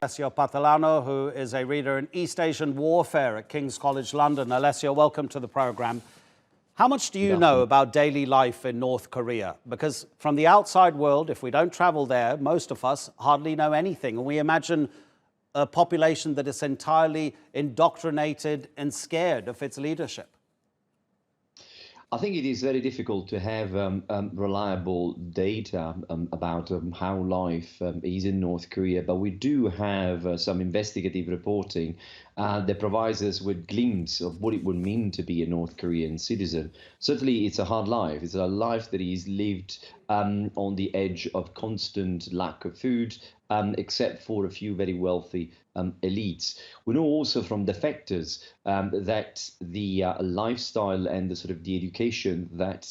Alessio Patalano, who is a reader in East Asian warfare at King's College London. Alessio, welcome to the programme. How much do you know about daily life in North Korea? Because from the outside world, if we don't travel there, most of us hardly know anything. And we imagine a population that is entirely indoctrinated and scared of its leadership. I think it is very difficult to have reliable data about how life is in North Korea, but we do have some investigative reporting that provides us with glimpse of what it would mean to be a North Korean citizen. Certainly, it's a hard life. It's a life that is lived on the edge of constant lack of food, except for a few very wealthy elites. We know also from defectors that the lifestyle and the sort of the education that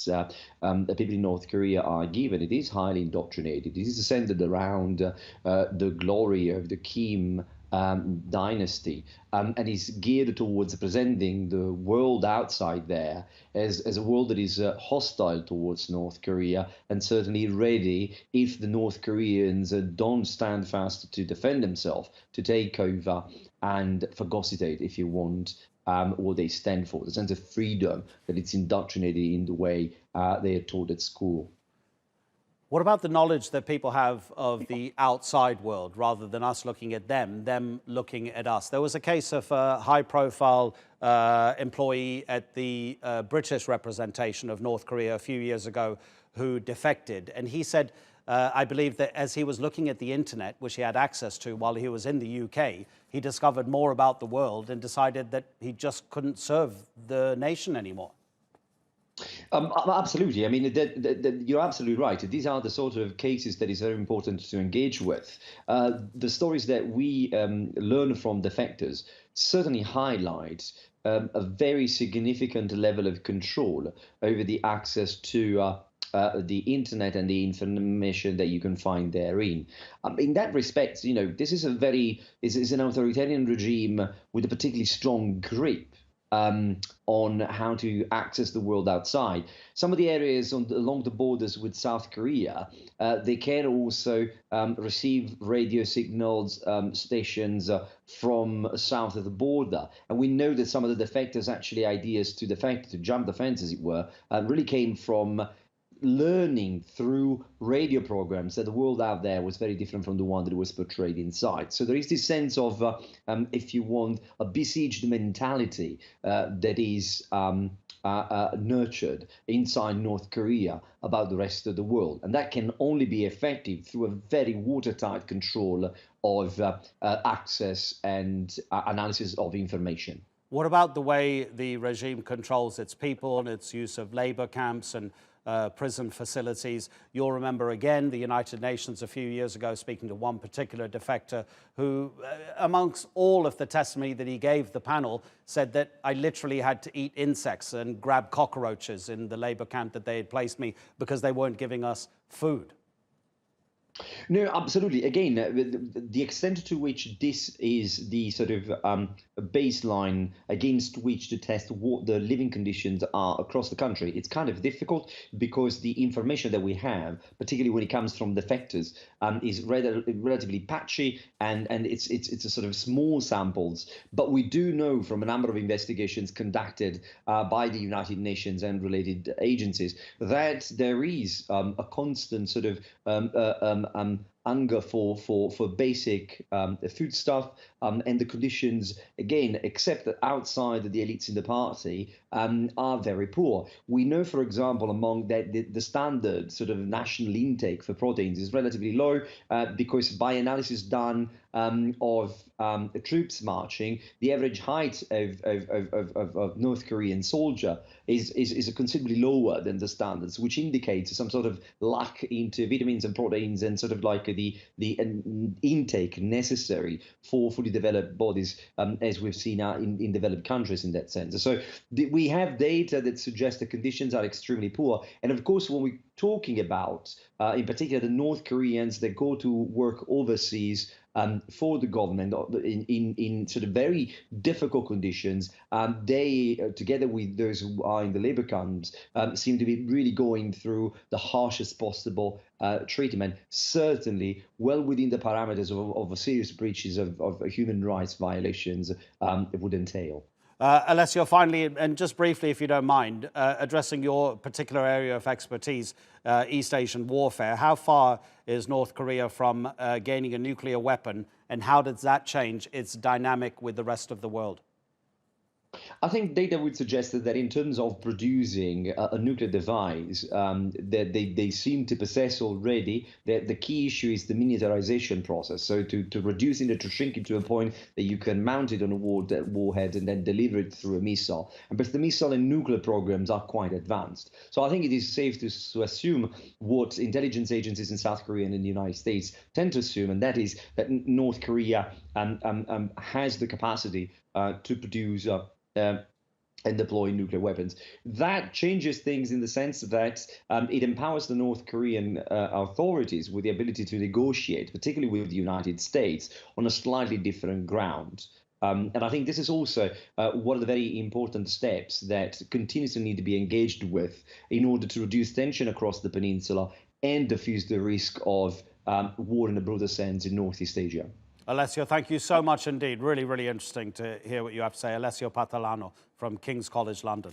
the people in North Korea are given, it is highly indoctrinated. It is centered around the glory of the Kim dynasty, and is geared towards presenting the world outside there as a world that is hostile towards North Korea and certainly ready, if the North Koreans don't stand fast to defend themselves, to take over and phagocytate, if you want, what they stand for, the sense of freedom that it's indoctrinated in the way they are taught at school. What about the knowledge that people have of the outside world rather than us looking at them looking at us? There was a case of a high-profile employee at the British representation of North Korea a few years ago who defected. And he said, I believe that as he was looking at the internet, which he had access to while he was in the UK, he discovered more about the world and decided that he just couldn't serve the nation anymore. Absolutely. I mean, you're absolutely right. These are the sort of cases that is very important to engage with. The stories that we learn from defectors certainly highlight a very significant level of control over the access to the internet and the information that you can find therein. In that respect, you know, this is is an authoritarian regime with a particularly strong grip on how to access the world outside. Some of the areas along the borders with South Korea, they can also receive radio signals, stations from south of the border. And we know that some of the defectors, actually ideas to defect, to jump the fence, as it were, really came from learning through radio programs that the world out there was very different from the one that was portrayed inside. So there is this sense of, if you want, a besieged mentality that is nurtured inside North Korea about the rest of the world. And that can only be effective through a very watertight control of access and analysis of information. What about the way the regime controls its people and its use of labor camps and prison facilities? You'll remember again the United Nations a few years ago speaking to one particular defector who, amongst all of the testimony that he gave the panel, said that I literally had to eat insects and grab cockroaches in the labor camp that they had placed me because they weren't giving us food. No, absolutely. Again, the extent to which this is the sort of baseline against which to test what the living conditions are across the country, it's kind of difficult because the information that we have, particularly when it comes from defectors, is relatively patchy and it's a sort of small samples. But we do know from a number of investigations conducted by the United Nations and related agencies that there is a constant sort of hunger for basic foodstuff, and the conditions, again, except that outside the elites in the party, are very poor. We know, for example, among the standard sort of national intake for proteins is relatively low because by analysis done of troops marching, the average height of North Korean soldier is considerably lower than the standards, which indicates some sort of lack into vitamins and proteins and sort of like the intake necessary for fully developed bodies, as we've seen in developed countries in that sense. So we have data that suggests the conditions are extremely poor. And of course, when we talking about, in particular, the North Koreans that go to work overseas for the government in sort of very difficult conditions. They, together with those who are in the labor camps, seem to be really going through the harshest possible treatment, certainly well within the parameters of serious breaches of human rights violations would entail. Alessio, finally, and just briefly, if you don't mind, addressing your particular area of expertise, East Asian warfare, how far is North Korea from gaining a nuclear weapon, and how does that change its dynamic with the rest of the world? I think data would suggest that in terms of producing a nuclear device, that they seem to possess already. The key issue is the miniaturization process. So to reducing it, to shrink it to a point that you can mount it on a warhead and then deliver it through a missile. And but the missile and nuclear programs are quite advanced. So I think it is safe to assume what intelligence agencies in South Korea and in the United States tend to assume, and that is that North Korea has the capacity to produce and deploy nuclear weapons. That changes things in the sense that it empowers the North Korean authorities with the ability to negotiate, particularly with the United States, on a slightly different ground. And I think this is also one of the very important steps that continues to need to be engaged with in order to reduce tension across the peninsula and diffuse the risk of war in a broader sense in Northeast Asia. Alessio, thank you so much indeed. Really, really interesting to hear what you have to say. Alessio Patalano from King's College London.